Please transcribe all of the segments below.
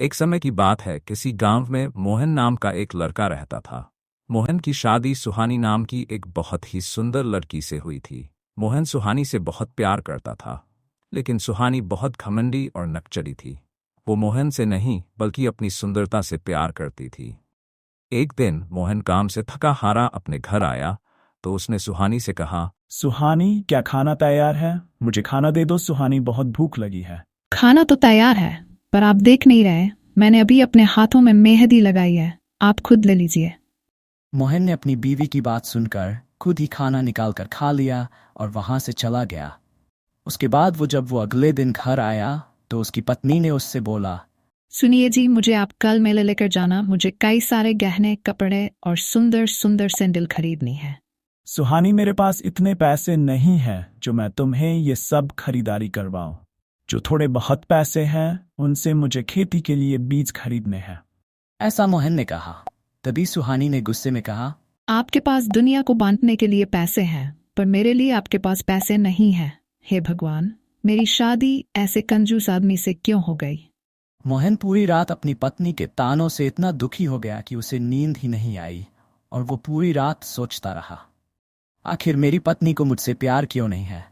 एक समय की बात है, किसी गांव में मोहन नाम का एक लड़का रहता था। मोहन की शादी सुहानी नाम की एक बहुत ही सुंदर लड़की से हुई थी। मोहन सुहानी से बहुत प्यार करता था, लेकिन सुहानी बहुत घमंडी और नकचरी थी। वो मोहन से नहीं बल्कि अपनी सुंदरता से प्यार करती थी। एक दिन मोहन काम से थका हारा अपने घर आया तो उसने सुहानी से कहा, सुहानी, क्या खाना तैयार है? मुझे खाना दे दो, सुहानी, बहुत भूख लगी है। खाना तो तैयार है, पर आप देख नहीं रहे। मैंने अभी अपने हाथों में मेहंदी लगाई है, आप खुद ले लीजिए। मोहन ने अपनी बीवी की बात सुनकर खुद ही खाना निकाल कर खा लिया और वहां से चला गया। उसके बाद जब वो अगले दिन घर आया तो उसकी पत्नी ने उससे बोला, सुनिए जी, मुझे आप कल मेले लेकर जाना। मुझे कई सारे गहने, कपड़े और सुंदर सुंदर सैंडल खरीदनी है। सुहानी, मेरे पास इतने पैसे नहीं हैं जो मैं तुम्हें ये सब खरीदारी करवाऊं। जो थोड़े बहुत पैसे हैं उनसे मुझे खेती के लिए बीज खरीदने हैं। ऐसा मोहन ने कहा। तभी सुहानी ने गुस्से में कहा, आपके पास दुनिया को बांटने के लिए पैसे हैं, पर मेरे लिए आपके पास पैसे नहीं हैं। हे भगवान, मेरी शादी ऐसे कंजूस आदमी से क्यों हो गई? मोहन पूरी रात अपनी पत्नी के तानों से इतना दुखी हो गया कि उसे नींद ही नहीं आई और वो पूरी रात सोचता रहा, आखिर मेरी पत्नी को मुझसे प्यार क्यों नहीं है?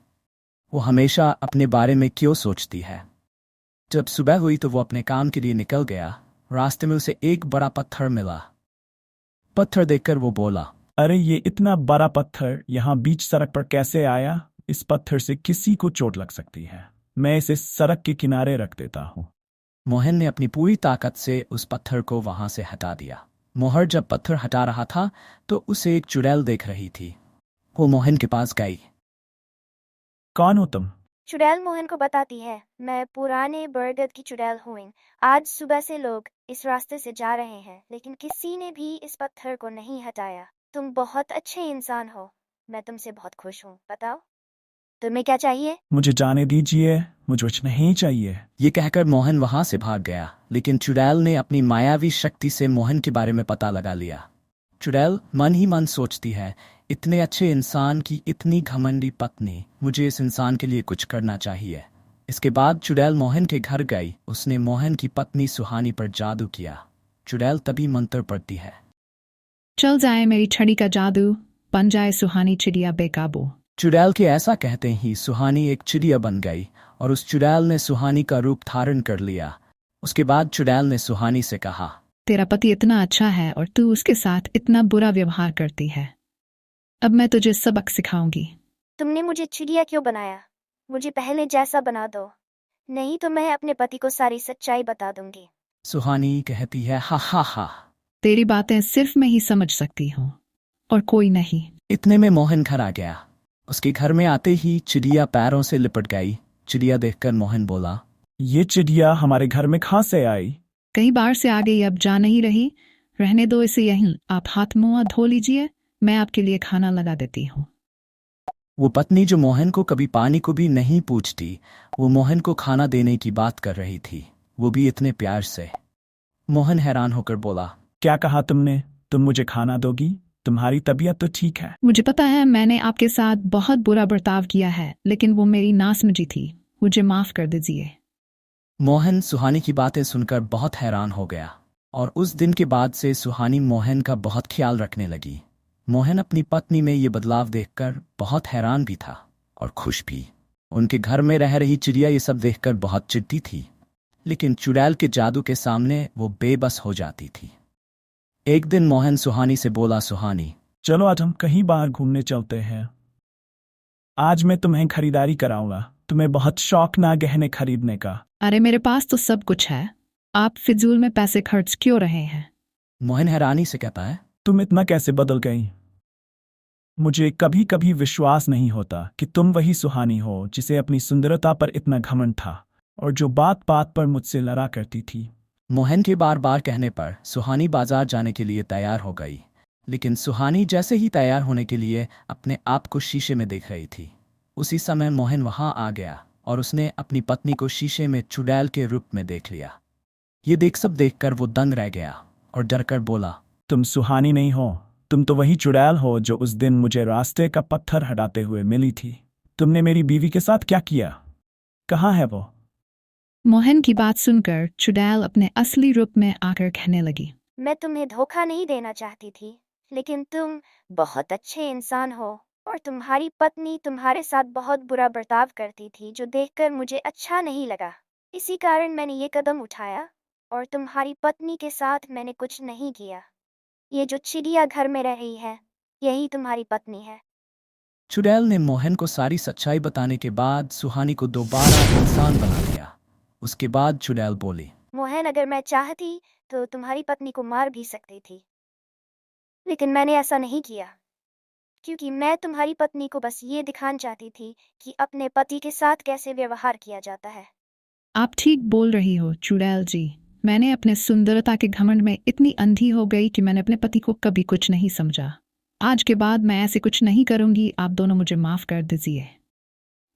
वो हमेशा अपने बारे में क्यों सोचती है? जब सुबह हुई तो वो अपने काम के लिए निकल गया। रास्ते में उसे एक बड़ा पत्थर मिला। पत्थर देखकर वो बोला, अरे, ये इतना बड़ा पत्थर यहाँ बीच सड़क पर कैसे आया? इस पत्थर से किसी को चोट लग सकती है। मैं इसे सड़क के किनारे रख देता हूँ। मोहन ने अपनी पूरी ताकत से उस पत्थर को वहां से हटा दिया। मोहर जब पत्थर हटा रहा था तो उसे एक चुड़ैल देख रही थी। वो मोहन के पास गई। कौन हो तुम? चुड़ैल मोहन को बताती है, मैं पुराने बरगद की चुड़ैल हूँ। आज सुबह से लोग इस रास्ते से जा रहे हैं, लेकिन किसी ने भी इस पत्थर को नहीं हटाया। तुम बहुत अच्छे इंसान हो, मैं तुमसे बहुत खुश हूँ। बताओ, तुम्हें क्या चाहिए? मुझे जाने दीजिए, मुझे कुछ नहीं चाहिए। ये कहकर मोहन वहां से भाग गया, लेकिन चुड़ैल ने अपनी मायावी शक्ति से मोहन के बारे में पता लगा लिया। चुड़ैल मन ही मन सोचती है, इतने अच्छे इंसान की इतनी घमंडी पत्नी, मुझे इस इंसान के लिए कुछ करना चाहिए। इसके बाद चुड़ैल मोहन के घर गई। उसने मोहन की पत्नी सुहानी पर जादू किया। चुड़ैल तभी मंत्र पढ़ती है, चल जाए मेरी छड़ी का जादू, बन जाए सुहानी चिड़िया बेकाबू। चुड़ैल के ऐसा कहते ही सुहानी एक चिड़िया बन गई और उस चुड़ैल ने सुहानी का रूप धारण कर लिया। उसके बाद चुड़ैल ने सुहानी से कहा, तेरा पति इतना अच्छा है और तू उसके साथ इतना बुरा व्यवहार करती है। अब मैं तुझे सबक सिखाऊंगी। तुमने मुझे चिड़िया क्यों बनाया? मुझे पहले जैसा बना दो, नहीं तो मैं अपने पति को सारी सच्चाई बता दूंगी। सुहानी कहती है, हा हा हा। तेरी बातें सिर्फ मैं ही समझ सकती हूँ और कोई नहीं। इतने में मोहन घर आ गया। उसके घर में आते ही चिड़िया पैरों से लिपट गई। चिड़िया देखकर मोहन बोला, ये चिड़िया हमारे घर में कहाँ से आई? कई बार से आ गई, अब जा नहीं रही। रहने दो इसे यहीं, आप हाथ मुंह धो लीजिए, मैं आपके लिए खाना लगा देती हूँ। वो पत्नी जो मोहन को कभी पानी को भी नहीं पूछती, वो मोहन को खाना देने की बात कर रही थी, वो भी इतने प्यार से। मोहन हैरान होकर बोला, क्या कहा तुमने? तुम मुझे खाना दोगी? तुम्हारी तबीयत तो ठीक है। मुझे पता है मैंने आपके साथ बहुत बुरा बर्ताव किया है, लेकिन वो मेरी नासमझी थी। मुझे माफ कर दीजिए। मोहन सुहानी की बातें सुनकर बहुत हैरान हो गया और उस दिन के बाद से सुहानी मोहन का बहुत ख्याल रखने लगी। मोहन अपनी पत्नी में ये बदलाव देखकर बहुत हैरान भी था और खुश भी। उनके घर में रह रही चिड़िया ये सब देखकर बहुत चिढ़ती थी, लेकिन चुड़ैल के जादू के सामने वो बेबस हो जाती थी। एक दिन मोहन सुहानी से बोला, सुहानी, चलो आज हम कहीं बाहर घूमने चलते हैं। आज मैं तुम्हें खरीदारी कराऊंगा। तुम्हें बहुत शौक ना गहने खरीदने का? अरे मेरे पास तो सब कुछ है, आप फिजूल में पैसे खर्च क्यों रहे हैं? मोहन हैरानी से कहता है, तुम इतना कैसे बदल गई? मुझे कभी कभी विश्वास नहीं होता कि तुम वही सुहानी हो जिसे अपनी सुंदरता पर इतना घमंड था और जो बात बात पर मुझसे लड़ा करती थी। मोहन के बार बार कहने पर सुहानी बाजार जाने के लिए तैयार हो गई, लेकिन सुहानी जैसे ही तैयार होने के लिए अपने आप को शीशे में देख रही थी, उसी समय मोहन वहां आ गया और उसने अपनी पत्नी को शीशे में चुड़ैल के रूप में देख लिया। ये सब देखकर वो दंग रह गया और डरकर बोला, तुम सुहानी नहीं हो, तुम तो वही चुड़ैल हो जो उस दिन मुझे रास्ते का पत्थर हटाते हुए मिली थी। तुमने मेरी बीवी के साथ क्या किया? कहाँ है वो? मोहन की बात सुनकर चुड़ैल अपने असली रूप में आकर कहने लगी। मैं तुम्हें धोखा नहीं देना चाहती थी, लेकिन तुम बहुत अच्छे इंसान हो और तुम्हारी पत्नी तुम्हारे साथ बहुत बुरा बर्ताव करती थी, जो देखकर मुझे अच्छा नहीं लगा। इसी कारण मैंने ये कदम उठाया और तुम्हारी पत्नी के साथ मैंने कुछ नहीं किया। ये जो चिड़िया घर में रह रही है, यही तुम्हारी पत्नी है। चुड़ैल ने मोहन को सारी सच्चाई बताने के बाद सुहानी को दोबारा इंसान बना दिया। उसके बाद चुड़ैल बोली, मोहन, अगर मैं चाहती तो तुम्हारी पत्नी को मार भी सकती थी, लेकिन मैंने ऐसा नहीं किया, क्योंकि मैं तुम्हारी पत्नी को बस ये दिखाना चाहती थी कि अपने पति के साथ कैसे व्यवहार किया जाता है। आप ठीक बोल रही हो चुड़ैल जी। मैंने अपने सुंदरता के घमंड में इतनी अंधी हो गई कि मैंने अपने पति को कभी कुछ नहीं समझा। आज के बाद मैं ऐसे कुछ नहीं करूंगी। आप दोनों मुझे माफ कर दीजिए।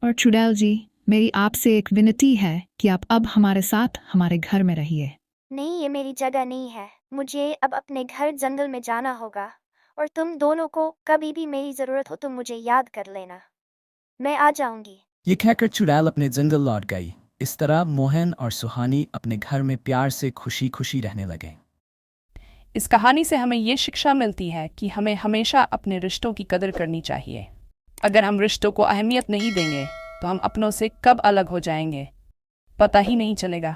और चुड़ैल जी, मेरी आपसे एक विनती है कि आप अब हमारे साथ हमारे घर में रहिए। नहीं, ये मेरी जगह नहीं है। मुझे अब अपने घर जंगल में जाना होगा, और तुम दोनों को कभी भी मेरी जरूरत हो तो मुझे याद कर लेना। मैं आ जाऊंगी। ये कहकर चुड़ैल अपने जंगल लौट गई। इस तरह मोहन और सुहानी अपने घर में प्यार से खुशी खुशी रहने लगे। इस कहानी से हमें ये शिक्षा मिलती है कि हमें हमेशा अपने रिश्तों की कदर करनी चाहिए। अगर हम रिश्तों को अहमियत नहीं देंगे तो हम अपनों से कब अलग हो जाएंगे, पता ही नहीं चलेगा।